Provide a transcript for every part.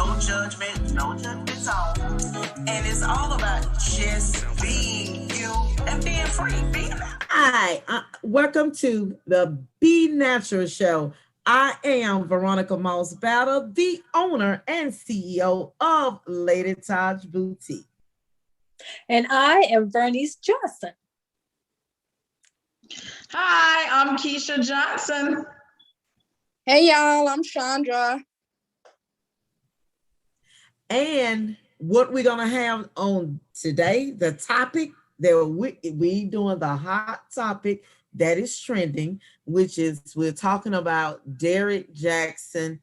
no judgment, no judgment zone. And it's all about just being you and being free, being out. Hi, welcome to the Be Natural Show. I am Veronica Moss Battle, the owner and CEO of Lady Taj Boutique. And I am Vernice Johnson. Hi, I'm Keisha Johnson. Hey y'all, I'm Chandra. And what we're gonna have on today, the topic that we doing the hot topic that is trending, which is we're talking about Derrick Jaxn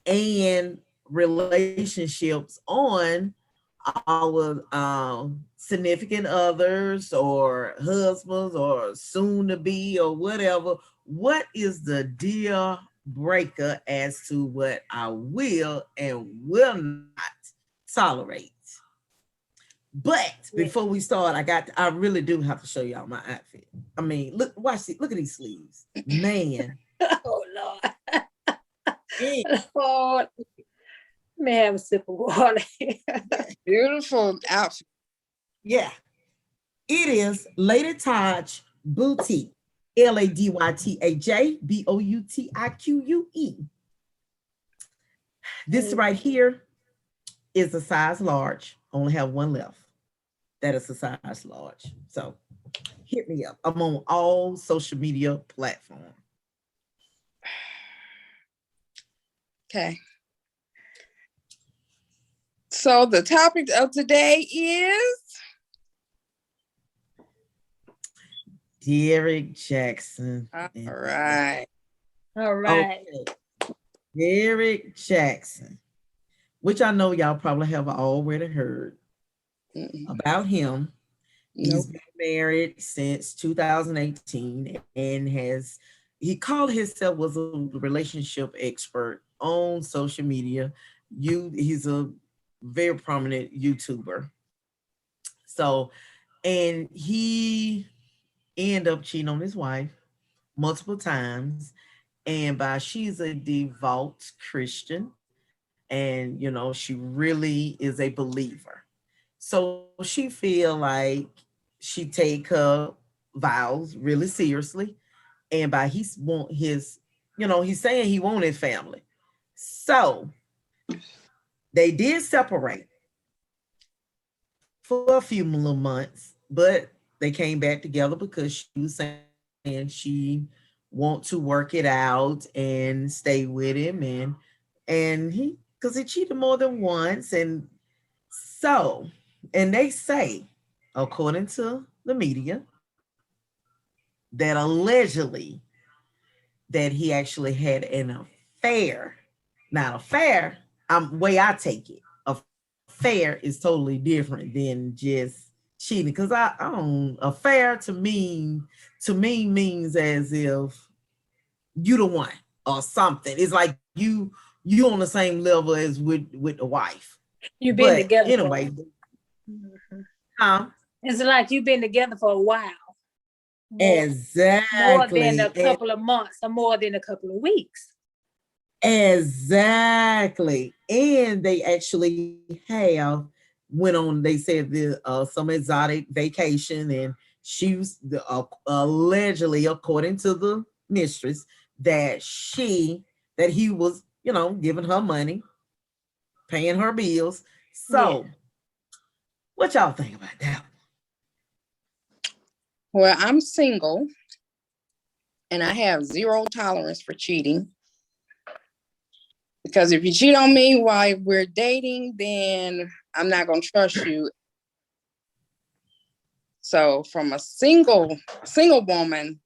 and relationships on our significant others or husbands or soon to be or whatever. What is the deal breaker as to what I will and will not tolerate? But before we start, I really do have to show y'all my outfit. I mean, look at these sleeves, man. Oh Lord. Lord. May have a sip of water. Beautiful outfit. Yeah. It is Lady Taj Boutique. LADYTAJ BOUTIQUE. This right here is a size large. Only have one left. That is a size large. So hit me up. I'm on all social media platforms. Okay. So the topic of today is Derrick Jaxn. all right. All right. Okay. Derrick Jaxn, which I know y'all probably have already heard about him. He's been married since 2018 and he called himself was a relationship expert on social media. He's a very prominent YouTuber. So, and he ended up cheating on his wife multiple times. And she's a devout Christian. And, she really is a believer. So she feel like she take her vows really seriously. And he's saying he want his family. So they did separate for a few little months, but they came back together because she was saying she want to work it out and stay with him, and because he cheated more than once, and they say, according to the media, that allegedly that he actually had an affair. Not affair, way I take it, affair is totally different than just cheating. Because I don't affair to me means as if you the one or something. It's like you on the same level as with the wife. You've been together anyway. It's like you've been together for a while. Exactly. More than a couple of months or more than a couple of weeks. Exactly. And they actually went on, they said some exotic vacation, and she was allegedly, according to the mistress, that he was, giving her money, paying her bills. So what y'all think about that? Well, I'm single and I have zero tolerance for cheating. Because if you cheat on me while we're dating, then I'm not going to trust you. So from a single woman,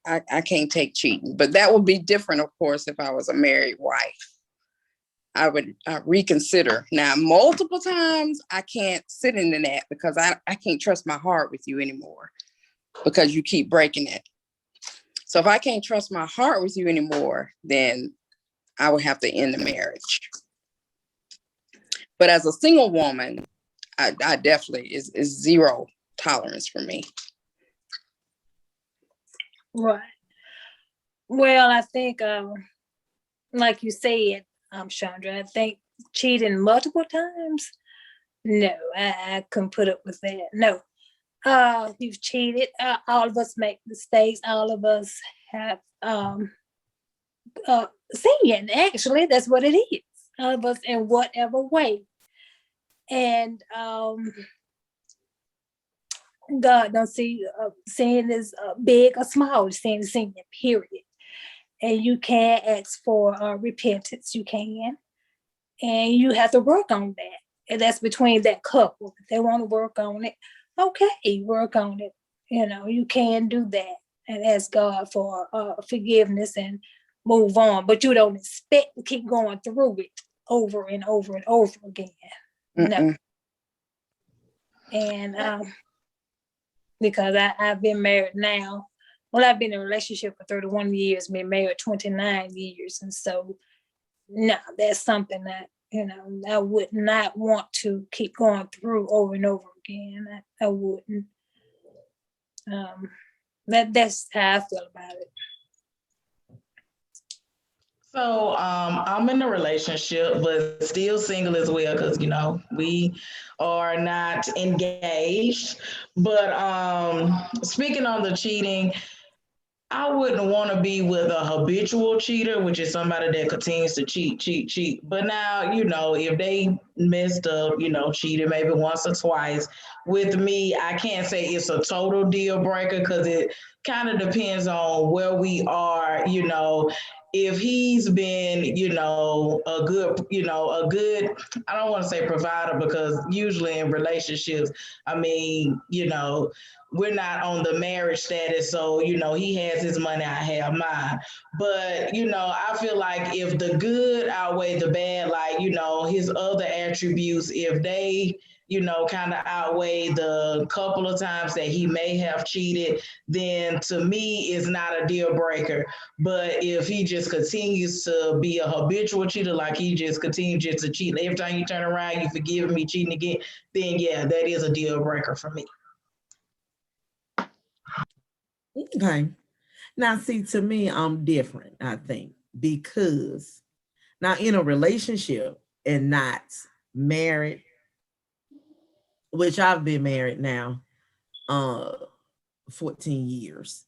I can't take cheating. But that would be different, of course, if I was a married wife. I would reconsider. Now, multiple times, I can't sit into that because I can't trust my heart with you anymore because you keep breaking it. So if I can't trust my heart with you anymore, then I would have to end the marriage. But as a single woman, I definitely is zero tolerance for me. Right. Well, I think, like you said, Chandra, I think cheating multiple times, no, I couldn't put up with that. No. You've cheated. All of us make mistakes. All of us have sin. Actually, that's what it is. All of us in whatever way. And God don't see sin as big or small. Sin is sin, period. And you can ask for repentance. You can, and you have to work on that. And that's between that couple. If they want to work on it, okay, work on it. You can do that and ask God for forgiveness and move on. But you don't expect to keep going through it over and over and over again. No. And because I've been married now. Well, I've been in a relationship for 31 years, been married 29 years. And so, no, that's something that, I would not want to keep going through over and over again. I wouldn't. That's how I feel about it. So I'm in a relationship, but still single as well, because we are not engaged. But speaking on the cheating, I wouldn't want to be with a habitual cheater, which is somebody that continues to cheat. But now, if they messed up, cheated maybe once or twice, with me, I can't say it's a total deal breaker because it kind of depends on where we are, if he's been, a good, I don't want to say provider, because usually in relationships, we're not on the marriage status. So, he has his money, I have mine. But, I feel like if the good outweigh the bad, like, his other attributes, if they, kind of outweigh the couple of times that he may have cheated, then to me, it's not a deal breaker. But if he just continues to be a habitual cheater, like he just continues just to cheat, every time you turn around, you forgive me cheating again, then yeah, that is a deal breaker for me. Okay. Now, see, to me, I'm different, I think, because now in a relationship and not married, which I've been married now 14 years.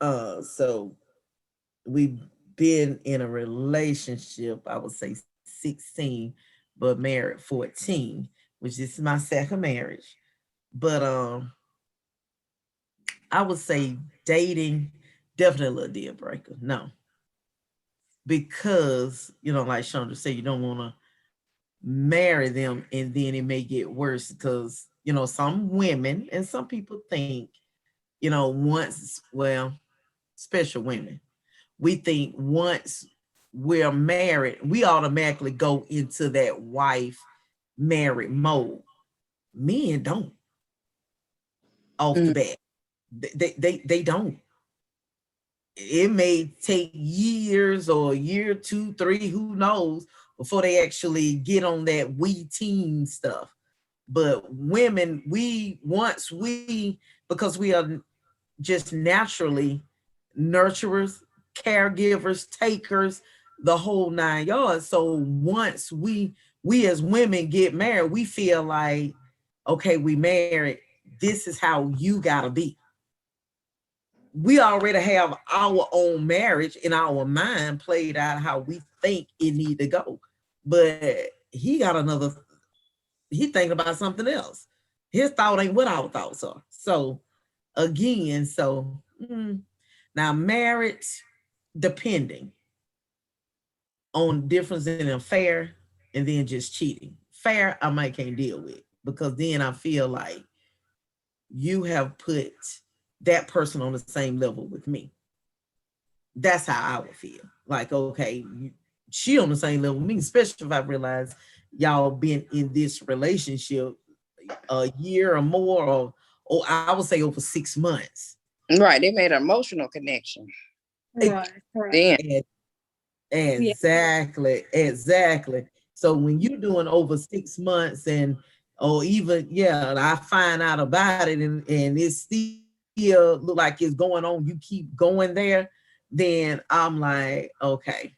So we've been in a relationship, I would say 16, but married 14, which is my second marriage. But I would say dating, definitely a deal breaker. No. Because, like Chandra said, you don't want to marry them and then it may get worse because, some women and some people think, special women, we think once we're married, we automatically go into that wife married mode. Men don't off the bat. They don't. It may take years or a year, 2, 3, who knows, before they actually get on that we team stuff. But women, because we are just naturally nurturers, caregivers, takers, the whole 9 yards. So once we as women get married, we feel like, okay, we married, this is how you gotta be. We already have our own marriage in our mind played out how we think it need to go. But he thinking about something else. His thought ain't what our thoughts are. So again, now marriage, depending on difference in affair and then just cheating. Fair, I might can't deal with, because then I feel like you have put that person on the same level with me. That's how I would feel. Like, okay, she on the same level with me, especially if I realize y'all been in this relationship a year or more, or I would say over 6 months. Right, they made an emotional connection. Right. Exactly. So when you're doing over 6 months or even, I find out about it and it's still look like it's going on, you keep going there, then I'm like, okay.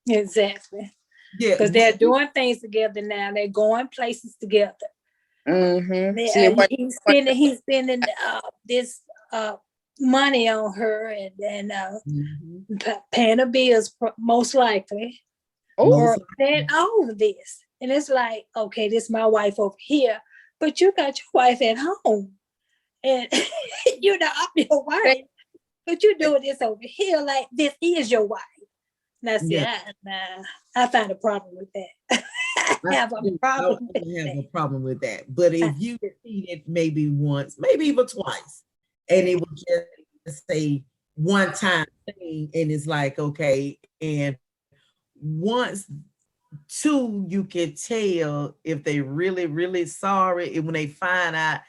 Exactly. Yeah, because they're doing things together now. They're going places together. He's spending this money on her and paying her bills most likely. Or then all of this. And it's like, okay, this is my wife over here, but you got your wife at home. And you know, I'm your wife, but you're doing this over here like this is your wife. Now, see, I find a problem with that. I have a problem with that. But if you cheated maybe once, maybe even twice, and it was just say one time thing, and it's like, okay, and once, two, you can tell if they really, really sorry. And when they find out,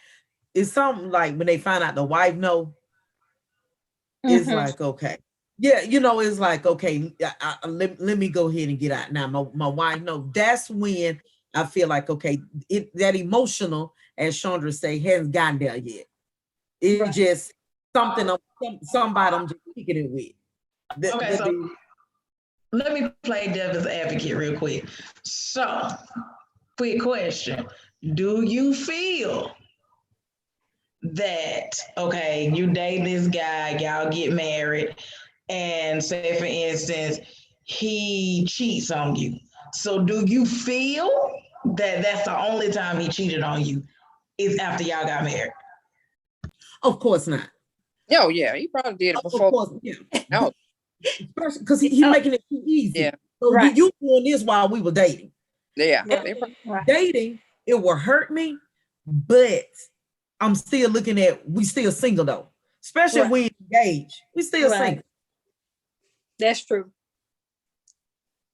it's something like when they find out the wife know, it's like, okay. Yeah, you know, it's like, okay, let me go ahead and get out now. My wife know. That's when I feel like, okay, that emotional, as Chandra say, hasn't gotten there yet. It's just something, somebody I'm just picking it with. Okay, so let me play devil's advocate real quick. So, quick question. Do you feel that, okay, you date this guy, y'all get married, and say, for instance, he cheats on you. So do you feel that that's the only time he cheated on you is after y'all got married? Of course not. Oh, yeah, he probably did it before. Of course, yeah. No. Because he's making it too easy. Yeah. So you doing this while we were dating. Yeah. Dating, it will hurt me, but I'm still looking at, we still single though. Especially when we engaged. We still single. That's true.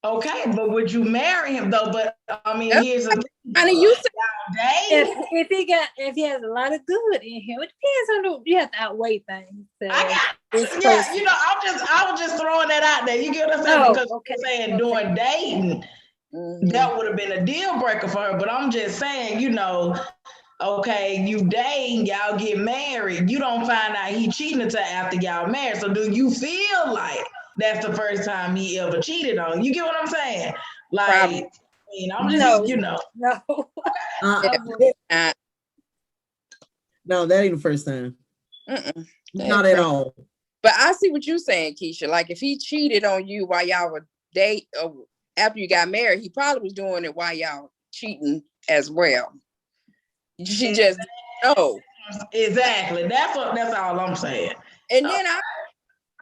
Okay, but would you marry him though? But I mean, here's the thing. I mean, you if he has a lot of good in him, it depends on you have to outweigh things. So you know, I was just throwing that out there. You get what I'm saying? Because you're saying during dating, that would have been a deal breaker for her. But I'm just saying, you know, okay, you dating, y'all get married, you don't find out he cheating until after y'all married. So do you feel like that's the first time he ever cheated on you? Get what I'm saying? Like, I mean, I'm just, you know. No, that ain't the first time. Not at all. But I see what you're saying, Keisha. Like, if he cheated on you while y'all were dating, after you got married, he probably was doing it while y'all cheating as well. She just know. Exactly. That's all I'm saying. And then I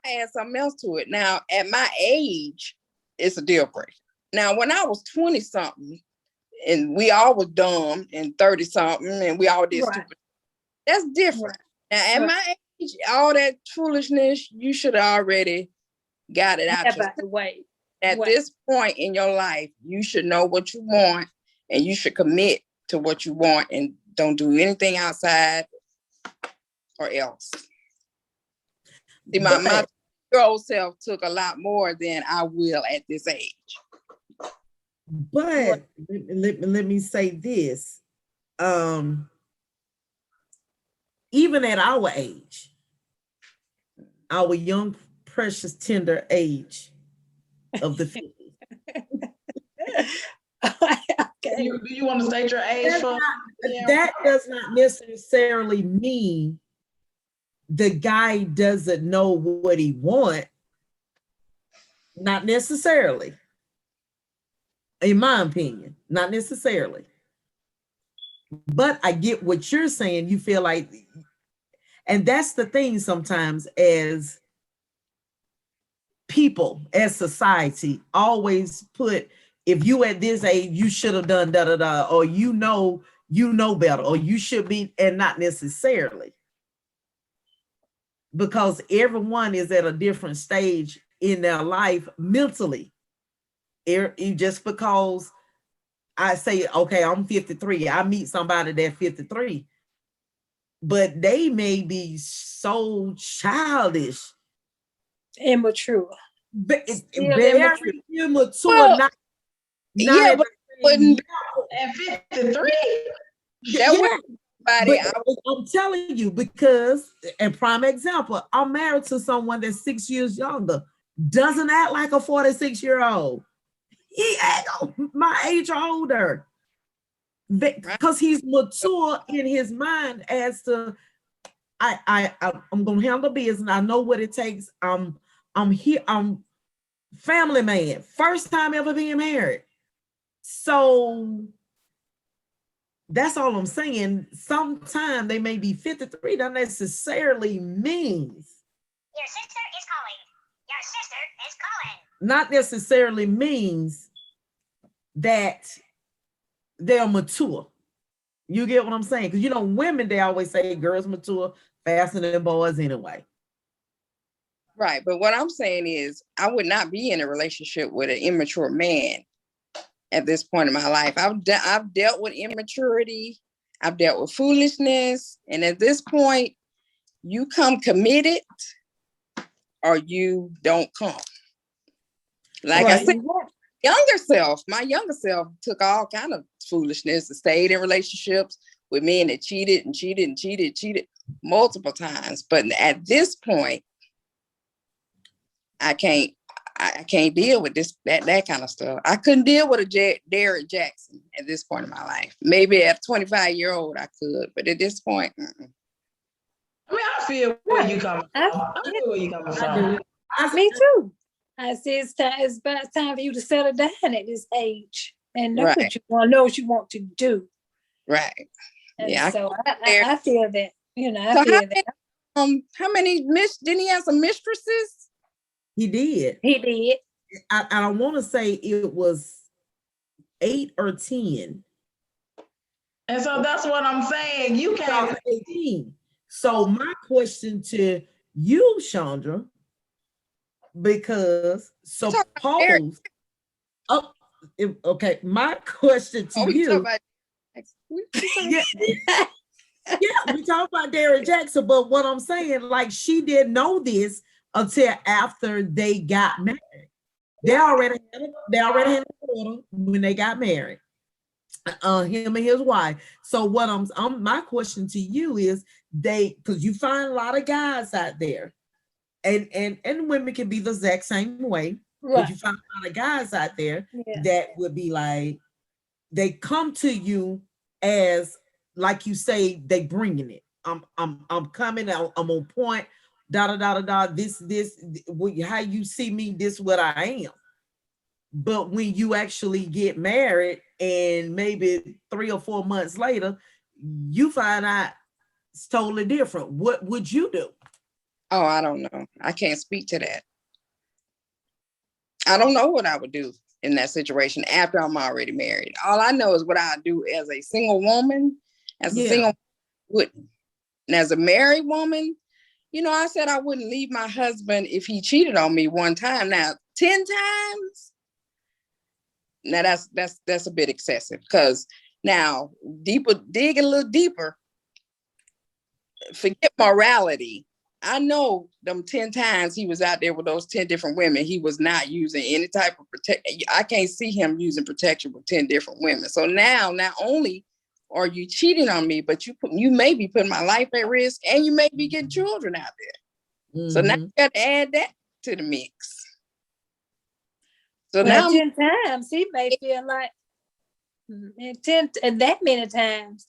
add something else to it. Now, at my age, it's a deal breaker. Now, when I was 20 something, and we all was dumb, and 30 something, and we all did stupid, that's different. Now, at my age, all that foolishness, you should have already got it out the way. At this point in your life, you should know what you want, and you should commit to what you want, and don't do anything outside or else. See, my 2-year-old self took a lot more than I will at this age. But let me say this. Even at our age, our young, precious, tender age of the 50s. Do you want to state your age? That does not necessarily mean the guy doesn't know what he wants. Not necessarily. In my opinion, not necessarily. But I get what you're saying. You feel like, and that's the thing sometimes as people, as society, always put, if you at this age, you should have done da da da, or you know better, or you should be, and not necessarily. Because everyone is at a different stage in their life mentally. Just because I say, okay, I'm 53, I meet somebody that's 53, but they may be so childish, immature, very immature. Well, not yeah, but at 53, I'm telling you, because, and prime example, I'm married to someone that's 6 years younger, doesn't act like a 46-year-old. He ain't my age or older. Because he's mature in his mind as to I'm gonna handle business. I know what it takes. I'm here. I'm family man. First time ever being married. So that's all I'm saying. Sometimes they may be 53. Not necessarily means. Your sister is calling. Your sister is calling. Not necessarily means that they're mature. You get what I'm saying? Because women, they always say girls mature faster than boys anyway. Right. But what I'm saying is I would not be in a relationship with an immature man at this point in my life. I've dealt with immaturity. I've dealt with foolishness. And at this point, you come committed or you don't come. Like I said, my younger self took all kind of foolishness and stayed in relationships with men that cheated multiple times. But at this point, I can't deal with that kind of stuff. I couldn't deal with a Derrick Jaxn at this point in my life. Maybe at 25-year-old I could, but at this point, I mean, I feel where you coming from. I feel where you coming from. Me too. I say it's about time for you to settle down at this age and know what you want, know what you want to do. Right. And yeah. so I feel that, I feel that. How many didn't he have some mistresses? He did. He did. I want to say it was 8 or 10. And so that's what I'm saying. You can't. 18. So my question to you, Chandra, because suppose, okay, my question to you. We talk about Derrick Jaxn, but what I'm saying, like, she didn't know this until after they got married. They already had a daughter when they got married. Him and his wife. So what my question to you is, because you find a lot of guys out there, and women can be the exact same way, right. But you find a lot of guys out there that would be like, they come to you as, like you say, they bringing it. I'm coming. I'm on point. This. How you see me? This what I am. But when you actually get married, and maybe 3 or 4 months later, you find out it's totally different. What would you do? Oh, I don't know. I can't speak to that. I don't know what I would do in that situation after I'm already married. All I know is what I do as a single woman, wouldn't. And as a married woman, I said I wouldn't leave my husband if he cheated on me one time. Now, 10 times? Now that's a bit excessive, because now dig a little deeper. Forget morality. I know them 10 times he was out there with those 10 different women, he was not using any type of protection. I can't see him using protection with 10 different women. So now, not only are you cheating on me, but you may be putting my life at risk, and you may be getting children out there. Mm-hmm. So now you got to add that to the mix. So now 10 times he may feel like 10 and that many times,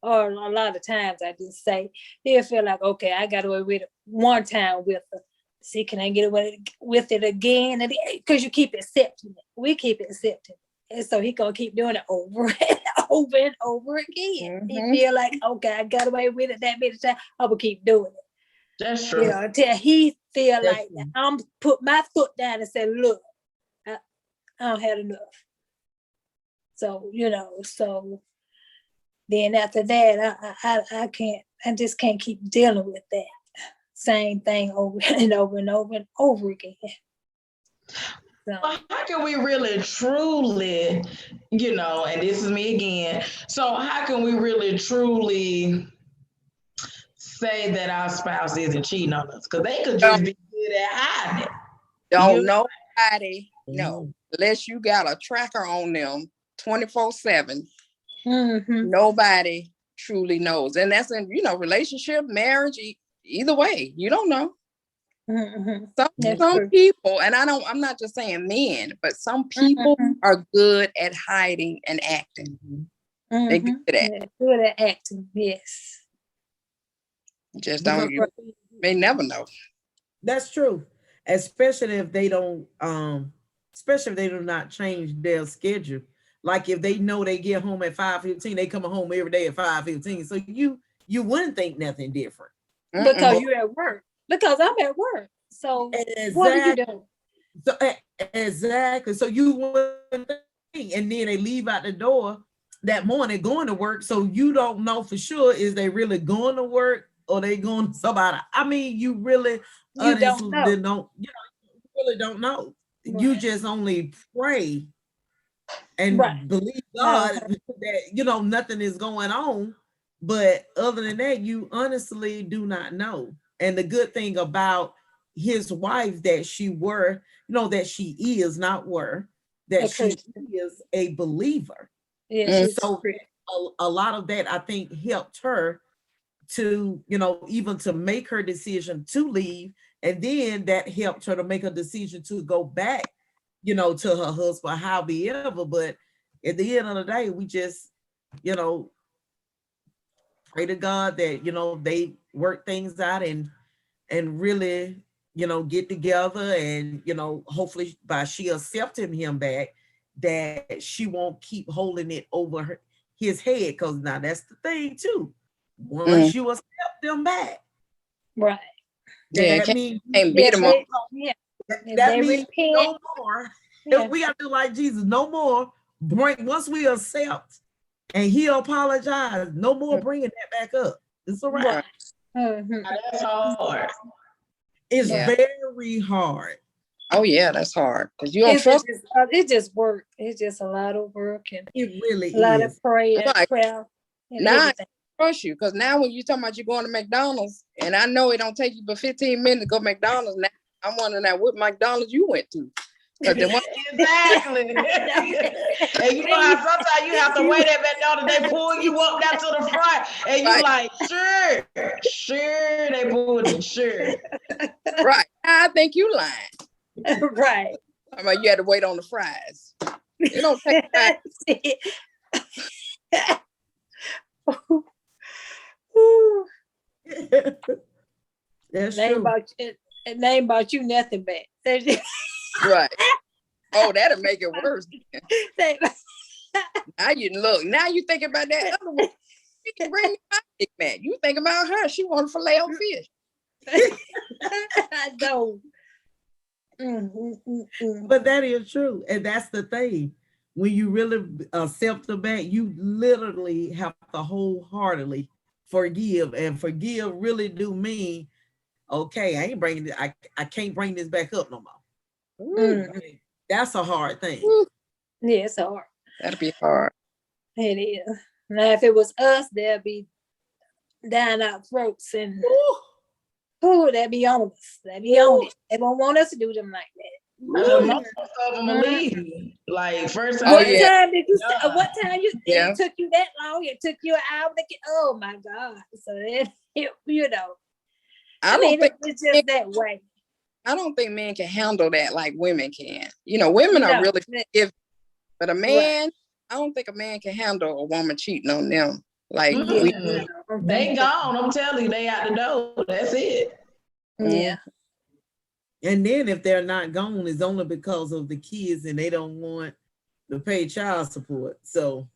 or a lot of times, I just say he'll feel like, okay, I got away with it one time with her. See, can I get away with it again? Because you keep accepting it. We keep accepting it. And so he gonna keep doing it over and over and over again. Mm-hmm. He feel like, okay, I got away with it that many times, I will keep doing it. That's true. Until he feel like I'm put my foot down and say, look, I don't have enough. So, so then after that, I just can't keep dealing with that same thing over and over and over and over again. So. Well, how can we really truly, and this is me again. So how can we really truly say that our spouse isn't cheating on us? Because they could just be good at hiding it. Don't nobody know. Unless you got a tracker on them 24/7, nobody truly knows. And that's in, relationship, marriage, either way, you don't know. Some people, and I'm not just saying men, but some people are good at hiding and acting. They're good at that. Yeah, good at acting, yes. Just don't, you may never know. That's true. Especially if they don't, especially if they do not change their schedule. Like if they know they get home at 5:15, they come home every day at 5:15. So you wouldn't think nothing different. Because you're at work. Because I'm at work. So what are you doing? So exactly. So you wouldn't think, and then they leave out the door that morning going to work. So you don't know for sure, is they really going to work or they going to somebody? I mean, you really don't know. You really don't know. Right. You just only pray and believe God that nothing is going on. But other than that, you honestly do not know. And the good thing about his wife that she is a believer. Yeah. So a lot of that I think helped her to, even to make her decision to leave. And then that helped her to make a decision to go back, to her husband, however. But at the end of the day, we just, pray to God that, they work things out and really, get together and, hopefully by she accepting him back, that she won't keep holding it over his head. Because now that's the thing too. Once you accept them back. Right. That means can't beat them up. That means no more. We got to do like Jesus. No more. Once we accept and he apologize, no more bringing that back up. It's all right. That's hard. It's very hard. Oh yeah, that's hard because you don't trust. It's just work. It's just a lot of work and it really a lot of prayer. Now I trust you because now when you talking about you going to McDonald's and I know it don't take you but 15 minutes to go to McDonald's. Now I'm wondering what McDonald's you went to. Exactly. And you know how sometimes you have to wait at McDonald's, they pull you up down to the front, and you like, sure, they pulled you, sure. Right. I think you lying. Right. I mean, you had to wait on the fries. It don't take time. That's true. It ain't about you nothing bad. Right. Oh, that'll make it worse. Now you think about that other one. She can bring me my Big Mac. You think about her. She want to fillet of fish. I don't. But that is true. And that's the thing. When you really accept the back, you literally have to wholeheartedly forgive. And forgive really do mean, okay, I can't bring this back up no more. That's a hard thing. Yeah, it's hard. That'll be hard. It is. Now, if it was us, they'll be down our throats and they'll be on us. They'll be on it. They won't want us to do them like that. Most of them will leave. Like first time. What time did you? What time it took you that long? It took you an hour to get. Oh my God! So I don't think it's just that way. I don't think men can handle that like women can. Women are really forgiving, but a man, I don't think a man can handle a woman cheating on them. Like they gone. I'm telling you, they out the door. That's it. Yeah. And then if they're not gone, it's only because of the kids and they don't want to pay child support. So,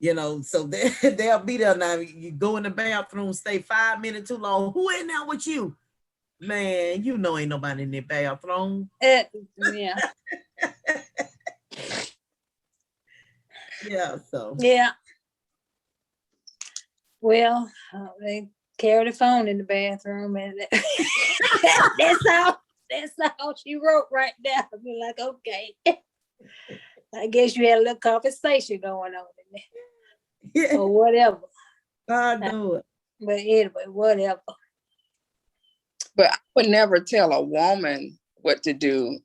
so they'll be there now. You go in the bathroom, stay 5 minutes too long. Who in there with you? Man, ain't nobody in the bathroom. Yeah. Yeah, so. Yeah. Well, they carry the phone in the bathroom and that's all she wrote right now. I'll be like, okay. I guess you had a little conversation going on in there. Yeah. Or whatever. I know it. But anyway, whatever. But I would never tell a woman what to do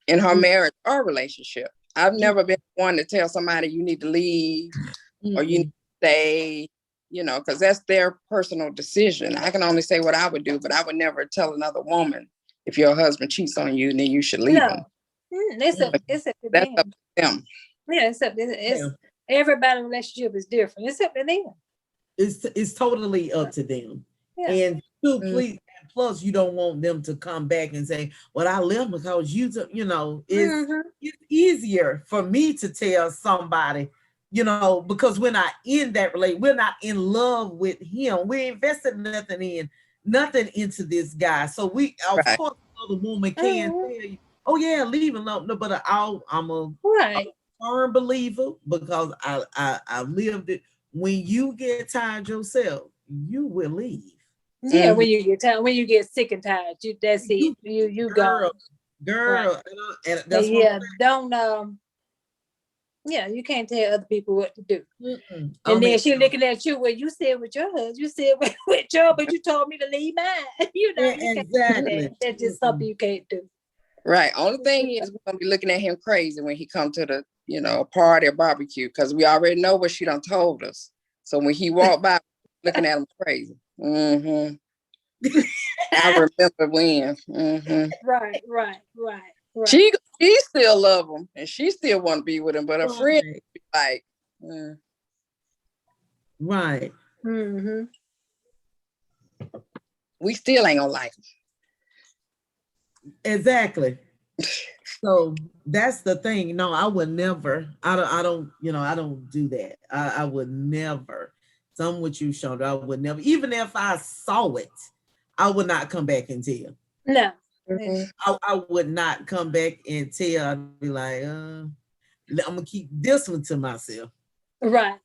in her marriage or relationship. I've never been one to tell somebody you need to leave or you need to stay, because that's their personal decision. I can only say what I would do, but I would never tell another woman If your husband cheats on you, then you should leave him. It's up to That's them. up to them. Yeah, it's everybody's relationship is different. It's up to them. It's totally up to them. Yeah. And please, and plus you don't want them to come back and say, well, I left because it's easier for me to tell somebody, because we're not in that relationship, we're not in love with him. We invested nothing into this guy. So we, of course, the woman can tell you, oh yeah, leave him alone. No, but I'm a firm believer, because I lived it. When you get tired yourself, you will leave. Yeah, when you get tired, when you get sick and tired, that's it. You go. Girl. Right. And that's don't you can't tell other people what to do. And then she looking at you, well, you said with your husband, you said with your, but you told me to leave mine. Exactly. That's just something you can't do. Right. Only thing is we're gonna be looking at him crazy when he come to the, party or barbecue, because we already know what she done told us. So when he walked by, looking at him crazy. I remember when. Right. She still love him and she still want to be with him, but her friend be like, right. We still ain't gonna like him. Exactly. So that's the thing. No, I would never. I don't do that. I would never. Some with you, Shonda, I would never. Even if I saw it, I would not come back and tell. No. I would not come back and tell. I'd be like, I'm gonna keep this one to myself. Right.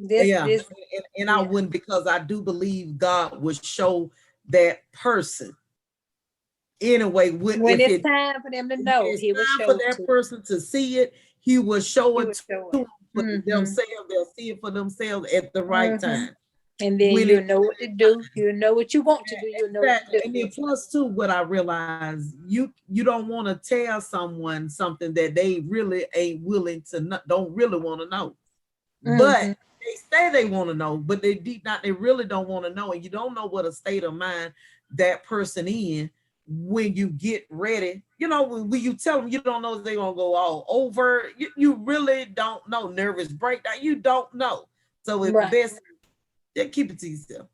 And I wouldn't, because I do believe God would show that person. Anyway, when it's time for them to know, he will show for that person to see it. He will show it to them for themselves. They'll see it for themselves at the right time. And then you know what to do. You know what you want to do. You know what to do. And then plus too, what I realize, you don't want to tell someone something that they really ain't willing to know, don't really want to know. But they say they want to know, but they deep down they really don't want to know, and you don't know what a state of mind that person in when you get ready. When you tell them, you don't know if they're gonna go all over. You really don't know. Nervous breakdown, you don't know. So it's best to keep it to yourself.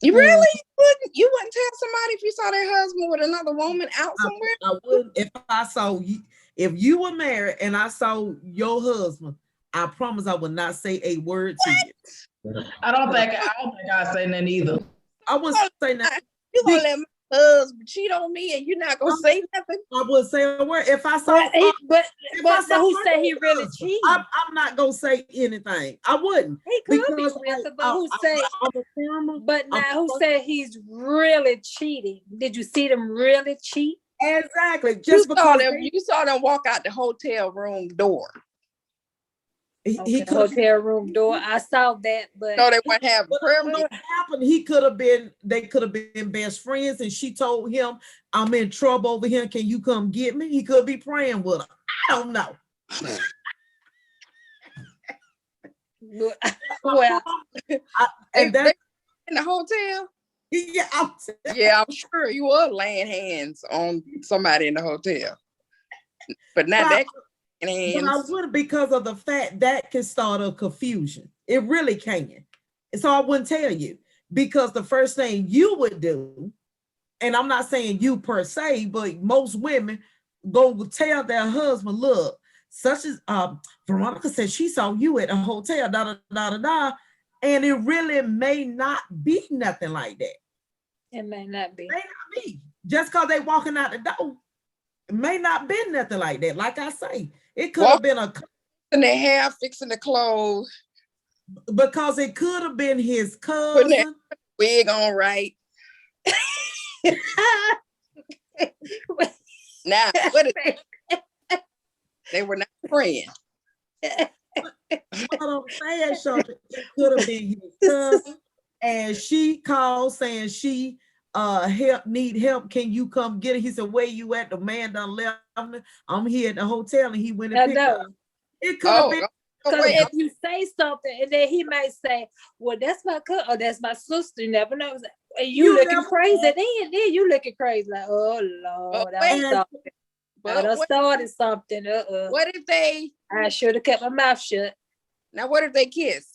You really wouldn't tell somebody if you saw their husband with another woman out somewhere? I wouldn't. If I saw you, if you were married and I saw your husband, I promise I would not say a word to you. I don't think I'd say nothing either. I wouldn't say nothing. You gonna let my husband cheat on me and you're not gonna say nothing? I wouldn't say a word. If I saw, but who say he really cheated? I'm not gonna say anything. I wouldn't. He could be with her, but who say? But now who said he's really cheating? Did you see them really cheat? Exactly. Just because you saw them walk out the hotel room door. He hotel room door. I saw that, but no, they weren't having prayer. What happened? They could have been best friends, and she told him, "I'm in trouble over here. Can you come get me?" He could be praying with her. I don't know. Well, and that's in the hotel. Yeah, I'm sure you were laying hands on somebody in the hotel, but not that. But I wouldn't, because of the fact that can start a confusion. It really can. So I wouldn't tell you, because the first thing you would do, and I'm not saying you per se, but most women go tell their husband, look, such as Veronica said she saw you at a hotel, and it really may not be nothing like that. It may not be. May not be. Just because they walking out the door, it may not be nothing like that. Like I say, it could have been in their hair, fixing the clothes. Because it could have been his cousin. Putting that wig on right. Now, they were not friends. What I'm saying, Shonda, it could have been his cousin, and she called saying she need help. Can you come get it? He said, where you at? The man done left me. I'm here at the hotel, and he went and picked up. It could have been. Because if you say something, and then he might say, well, that's my cousin, or that's my sister. You never know. you looking crazy. Then you looking crazy. Like, oh Lord, I done started something. What if they? I should have kept my mouth shut. Now, what if they kiss?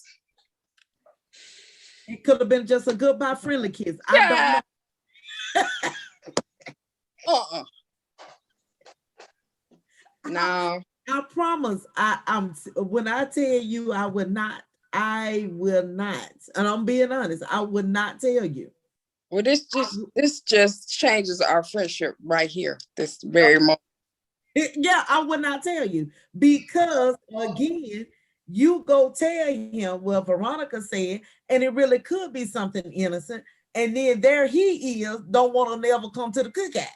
It could have been just a goodbye friendly kiss. I don't know. No. I promise. I'm when I tell you I will not, and I'm being honest, I would not tell you. Well, this just changes our friendship right here. This very moment. Yeah, I would not tell you because again, you go tell him, well, Veronica said, and it really could be something innocent, and then there he is, don't want to never come to the cookout.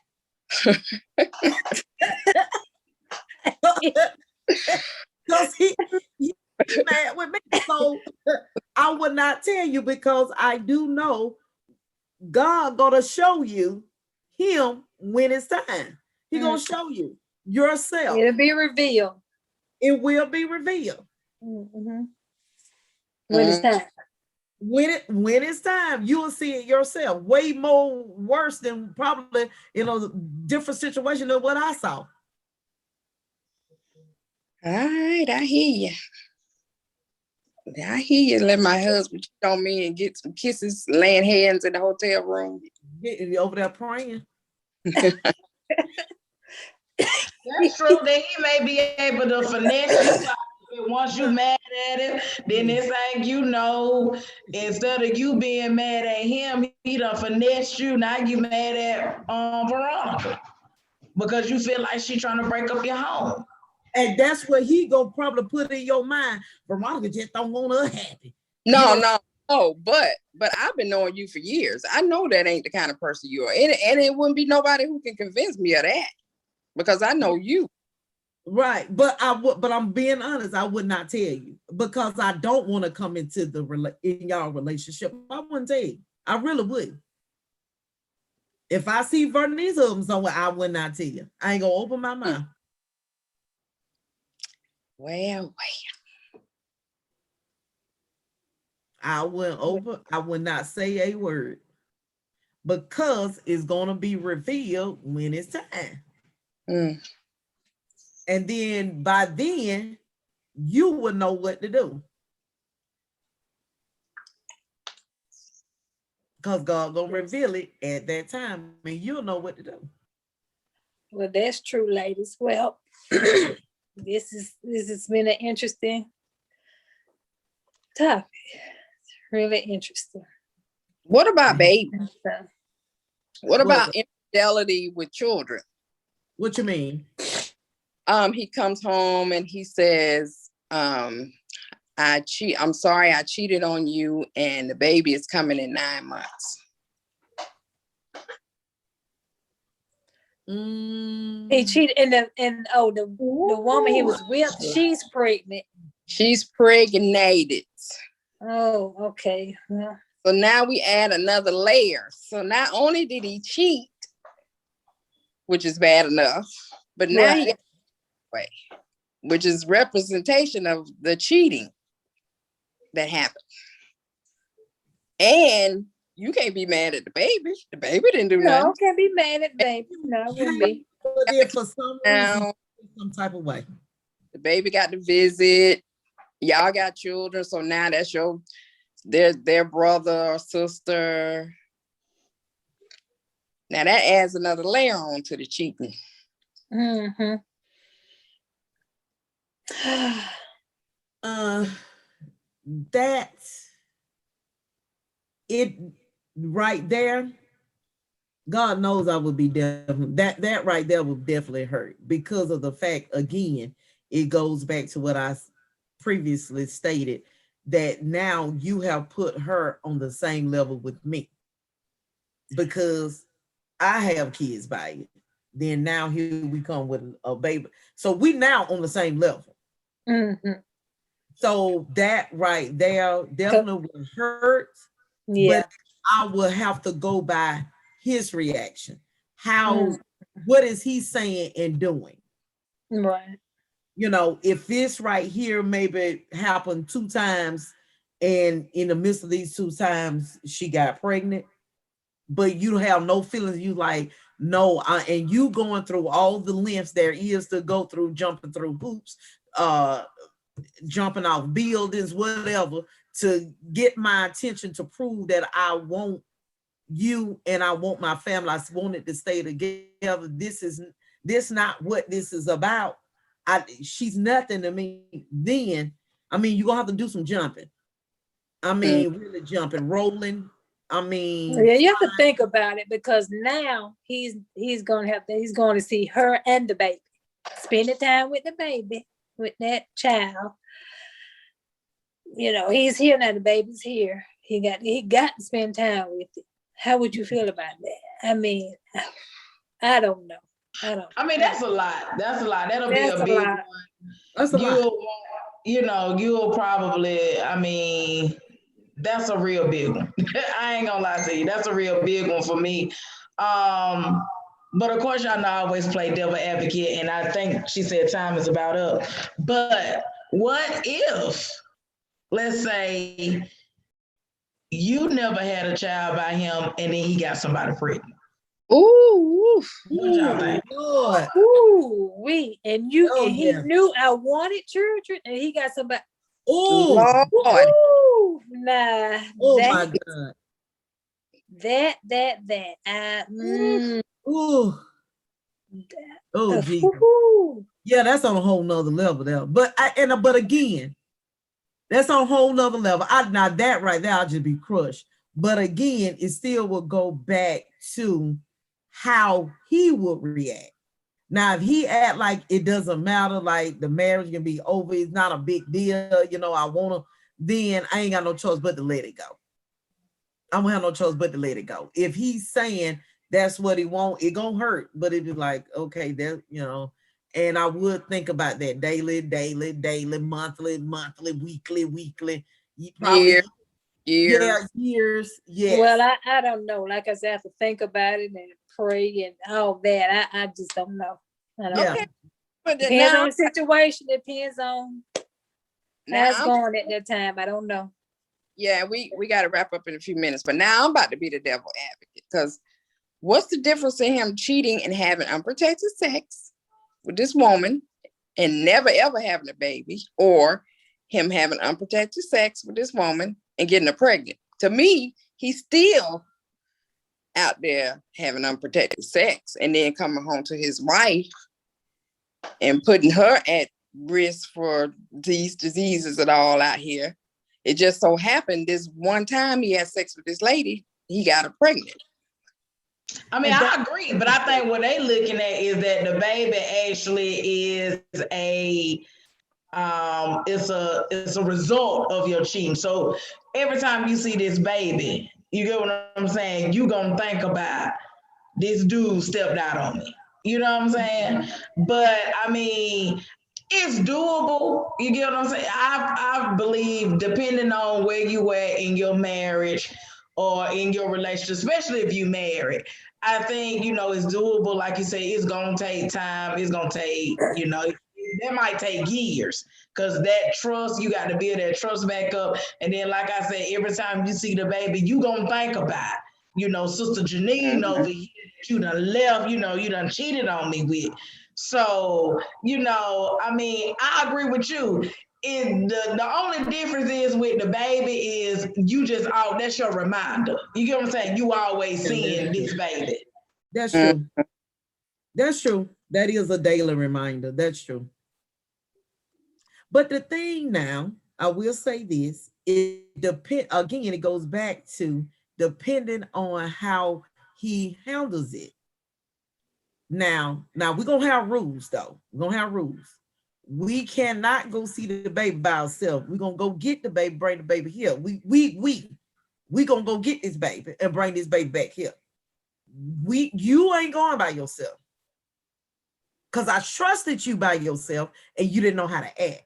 Because he mad with me. So I would not tell you because I do know God gonna show you him when it's time. He gonna show you yourself. It'll be revealed. It will be revealed. Mm-hmm. When it's time. When it's time, you will see it yourself. Way more worse than probably different situation than what I saw. All right, I hear you. Let my husband cheat on me and get some kisses, laying hands in the hotel room. Getting over there praying. That's true. That he may be able to finesse you. Once you mad at it, then it's like, instead of you being mad at him, he done finesse you. Now you mad at Veronica because you feel like she trying to break up your home. And that's what he gonna probably put in your mind. Veronica just don't want her happy. No, but I've been knowing you for years. I know that ain't the kind of person you are. And it wouldn't be nobody who can convince me of that because I know you. Right. But I'm being honest, I would not tell you because I don't want to come into in y'all relationship. I wouldn't tell you. I really would. If I see Vernice husband somewhere, I would not tell you. I ain't gonna open my mouth. Well. I would not say a word because it's gonna be revealed when it's time. And then by then, you will know what to do. Because God gonna reveal it at that time, and you'll know what to do. Well, that's true, ladies. Well, this has been an interesting topic. It's really interesting. What about baby? What about infidelity with children? What you mean? He comes home and he says, I'm sorry I cheated on you and the baby is coming in 9 months. He cheated the woman he was with, she's pregnant. She's pregnated. Oh, okay. Yeah. So now we add another layer. So not only did he cheat, which is bad enough, but now he got away, which is representation of the cheating that happened. And you can't be mad at the baby. The baby didn't do nothing. No, can't be mad at the baby. No, it wouldn't be. But if for some reason, some type of way. The baby got to visit. Y'all got children, so now that's their brother or sister. Now that adds another layer on to the cheating. Mm-hmm. That it right there, God knows I would be definitely that right there would definitely hurt because of the fact, again, it goes back to what I previously stated, that now you have put her on the same level with me because I have kids by it. Then now here we come with a baby. So we now on the same level. Mm-hmm. So that right there definitely will hurt. Yeah. But I will have to go by his reaction. What is he saying and doing? Right. If this right here maybe happened 2 times and in the midst of these 2 times she got pregnant, but you have no feelings. You like, no, and you going through all the lengths there is to go through, jumping through hoops, jumping off buildings, whatever, to get my attention, to prove that I want you and I want my family. I wanted to stay together. This not what this is about. She's nothing to me. Then, I mean, you're gonna have to do some jumping. I mean, really jumping, rolling. I mean, Yeah, you have to think about it, because now he's going to see her and the baby, spending time with the baby, with that child. You know, he's here now, the baby's here. He got to spend time with it. How would you feel about that? I mean, I don't know. I mean, that's a lot. That's a lot. That'll be a big one. That's a lot. You'll probably, I mean, that's a real big one. I ain't gonna lie to you. That's a real big one for me. But of course, y'all know I always play devil advocate, and I think she said time is about up. But what if, let's say, you never had a child by him and then he got somebody pregnant? Ooh. What y'all think? Lord. Ooh, and he yeah. knew I wanted children, and he got somebody. Oh, Lord. Ooh, nah. oh my God. Ooh. Oh, Jesus. Yeah, that's on a whole nother level there. But again, that's on a whole nother level. Now that right there, I'll just be crushed. But again, it still will go back to how he would react. Now, if he act like it doesn't matter, like the marriage can be over, it's not a big deal, you know, I want to, then I ain't got no choice but to let it go. I won't have no choice but to let it go. If he's saying that's what he want, it gonna hurt, but it'd be like, okay, that, you know, and I would think about that daily, monthly, weekly. Years. Yeah, years. Yes. Well, I don't know. Like I said, I have to think about it and pray and all that. I just don't know. I don't know. But Depends now, on the situation. Depends on how it's going at that time. I don't know. Yeah, we got to wrap up in a few minutes. But now I'm about to be the devil advocate, because what's the difference in him cheating and having unprotected sex with this woman and never ever having a baby, or him having unprotected sex with this woman and getting her pregnant? To me, he's still out there having unprotected sex and then coming home to his wife and putting her at risk for these diseases and all out here. It just so happened this one time he had sex with this lady, he got her pregnant. I mean, I agree, but I think what they looking at is that the baby actually is it's a result of your cheating. So every time you see this baby, you get what I'm saying, you gonna think about this dude stepped out on me. You know what I'm saying? But I mean, it's doable. You get what I'm saying? I believe, depending on where you at in your marriage or in your relationship, especially if you married, I think, you know, it's doable. Like you say, it's gonna take time. It's gonna take, you know, that might take years, because that trust, you got to build that trust back up. And then, like I said, every time you see the baby, you gonna think about, you know, Sister Janine over here, you done left, you know, you done cheated on me with. So, you know, I mean, I agree with you. The only difference is with the baby is you just that's your reminder. You get what I'm saying? You always seeing this baby. That's true. That's true. That is a daily reminder. That's true. But the thing now, I will say this, it goes back to depending on how he handles it. Now we're gonna have rules though. We're gonna have rules. We cannot go see the baby by ourselves. We're gonna go get the baby, bring the baby here. We gonna go get this baby and bring this baby back here. You ain't going by yourself, because I trusted you by yourself and you didn't know how to act.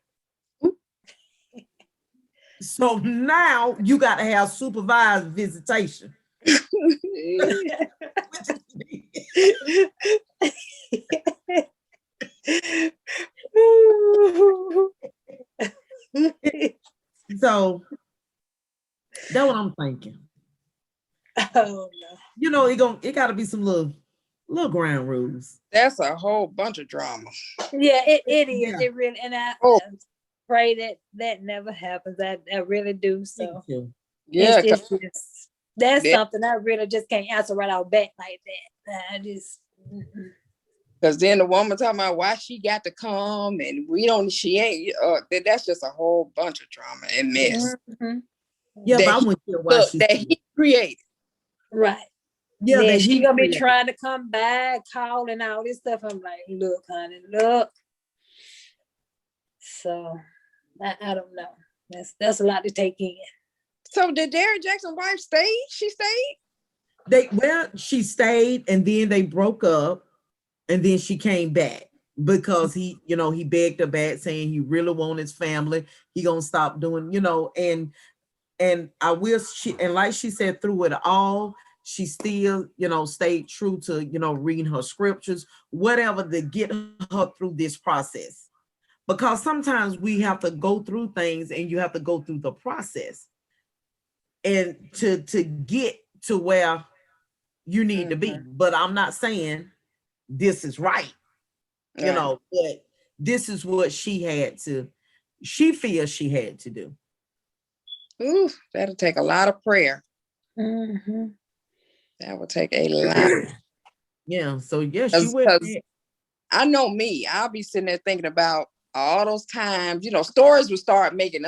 So now you got to have supervised visitation. So that's what I'm thinking. Oh no. it gotta be some little ground rules. That's a whole bunch of drama. Yeah, it is. Yeah. It really, and I Oh. pray that never happens. I really do. So Yeah, that's Yeah. something I really just can't answer right out back like that. I just because then the woman talking about why she got to come and she ain't. That's just a whole bunch of drama and mess. Yeah, that but I he, want to hear why look, she that he created. right. Yeah, Then that she he gonna be created. trying to come back, calling all this stuff. I'm like, look, honey, look. So I don't know. That's a lot to take in. So did Derrick Jaxn wife stay? She stayed? She stayed and then they broke up and then she came back because he begged her back saying he really want his family. He gonna stop doing, and I will and like she said, through it all, she still, stayed true to, reading her scriptures, whatever to get her through this process. Because sometimes we have to go through things and you have to go through the process and to get to where you need to be. But I'm not saying this is right, but this is what she feels she had to do. Ooh, that'll take a lot of prayer. That would take a lot. Yeah. So yeah, she went. I know me. I'll be sitting there thinking about all those times. Stories would start making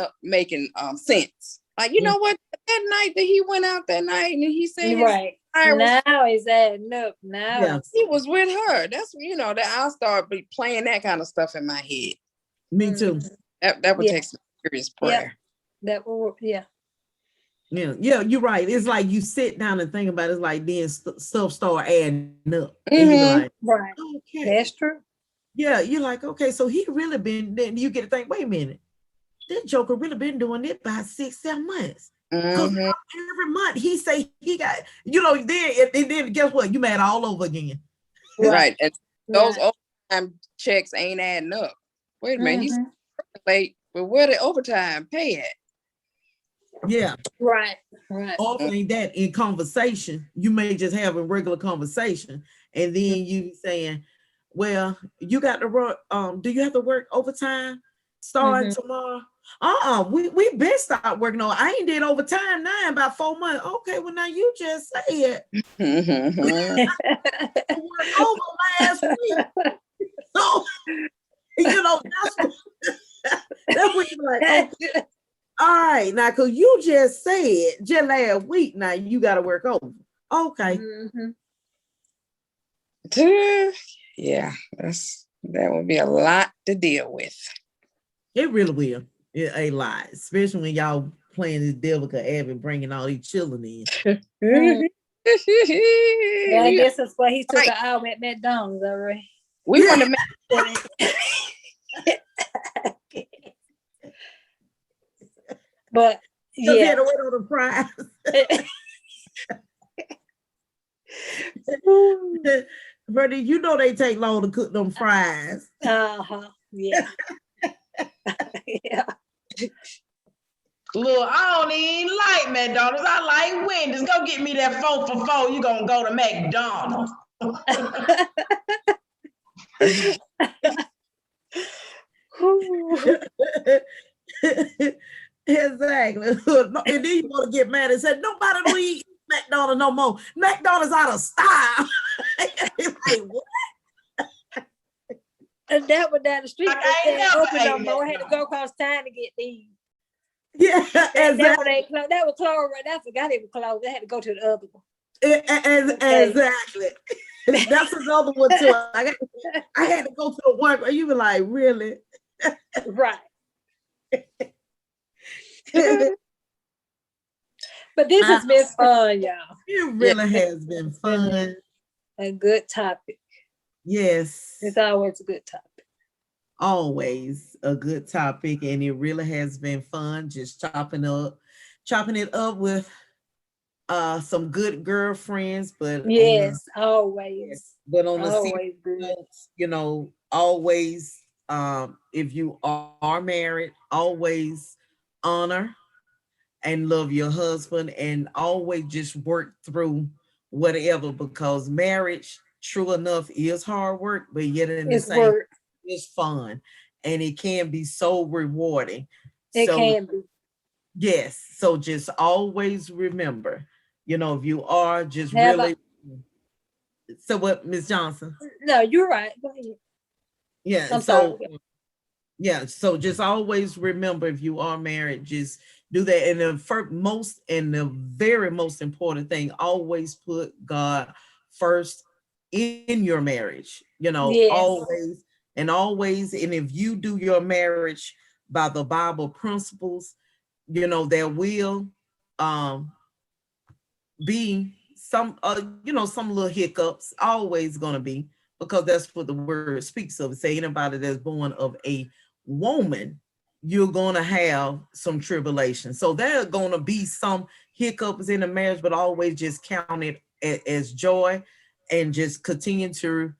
sense. Like, you know what? That night that he went out that night and he said, right now he's adding up. Now he was with her. That's that I'll start playing that kind of stuff in my head. Me too. That would take some serious prayer. That will, yeah, you're right. It's like you sit down and think about it. It's like then stuff start adding up. And you're like, right. Okay. That's true. Yeah, you're like, okay, so he really been. Then you get to think, wait a minute, that joker really been doing it by 6-7 months. Because every month he say he got, then guess what? You mad all over again. Right. And those overtime checks ain't adding up. Wait a minute, he's late, but where the overtime pay at? Yeah. Right. Often that in conversation, you may just have a regular conversation, and then you saying, well, you got to work, do you have to work overtime starting tomorrow? We been start working on. I ain't did overtime now in about 4 months. Okay, well now you just say it. I worked over last week. So that's what you're like. Okay. All right, now because you just said just last week, now you got to work over. Okay. Yeah, that would be a lot to deal with. It really will. A lot, especially when y'all playing this devil Abby bringing all these children in. Yeah, I guess that's why he took an hour at McDonald's already. We want to make but yeah, he had to wait on the fries. Brother, they take long to cook them fries. Yeah. Yeah. Look, I don't even like McDonald's. I like Wendy's. Go get me that 4 for $4. You gonna go to McDonald's. Exactly. And then you want to get mad and say, nobody don't eat McDonald's no more. McDonald's out of style. Like, what? And that was down the street. I had to go across town to get these. Yeah, exactly. That was closed right now. I forgot it was closed. I had to go to the other one. Exactly. That's another one too. I had to go to the one where you were like, really? Right. But this has been fun, y'all. It really has been fun. A good topic. Yes. It's always a good topic. Always a good topic, and it really has been fun just chopping it up with some good girlfriends, but yes, always. But on the always good. Always if you are married, always honor and love your husband, and always just work through whatever, because marriage, true enough, is hard work, but yet in the It's same, work. it's fun and it can be so rewarding. It So can be. yes, so just always remember, if you are just Have really, so what, Miss Johnson? No, you're right. Go ahead. Yeah, I'm so sorry. yeah, so just always remember, if you are married, just do that. And the the very most important thing, always put God first in your marriage, Yes. always. And if you do your marriage by the Bible principles, there will um be some some little hiccups, always gonna be, because that's what the word speaks of. Say anybody that's born of a woman, you're gonna have some tribulation. So there are gonna be some hiccups in the marriage, but always just count it as joy, and just continue to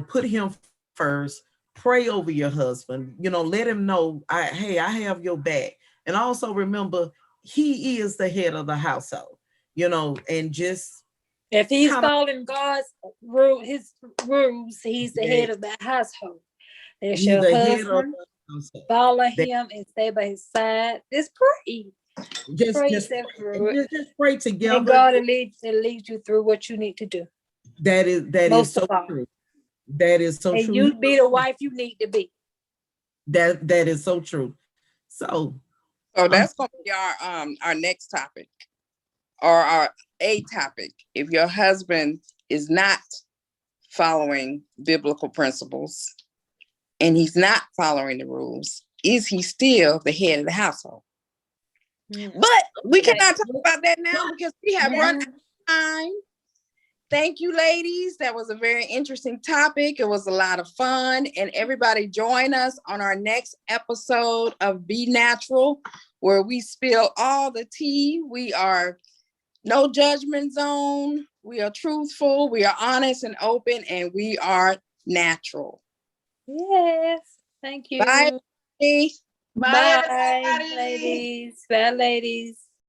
put him first. Pray over your husband, let him know, hey, I have your back. And also remember, he is the head of the household, and just If he's kind of, following God's his rules, he's the head of that household. There's he's your the head of husband. the household. Follow That- him and stay by his side. Just pray. Pray yourself through it. just pray And together. God will lead you through what you need to do. That is Most so of all. true. That is so And true. you be the wife you need to be. That is so true. So that's gonna be our next topic, or our a topic. If your husband is not following biblical principles and he's not following the rules, is he still the head of the household? But we cannot talk about that now because we have run out of time. Thank you, ladies. That was a very interesting topic. It was a lot of fun. And everybody join us on our next episode of Be Natural, where we spill all the tea. We are no judgment zone. We are truthful. We are honest and open, and we are natural. Yes. Thank you. Bye. Bye, Bye, everybody. ladies. Bye, ladies.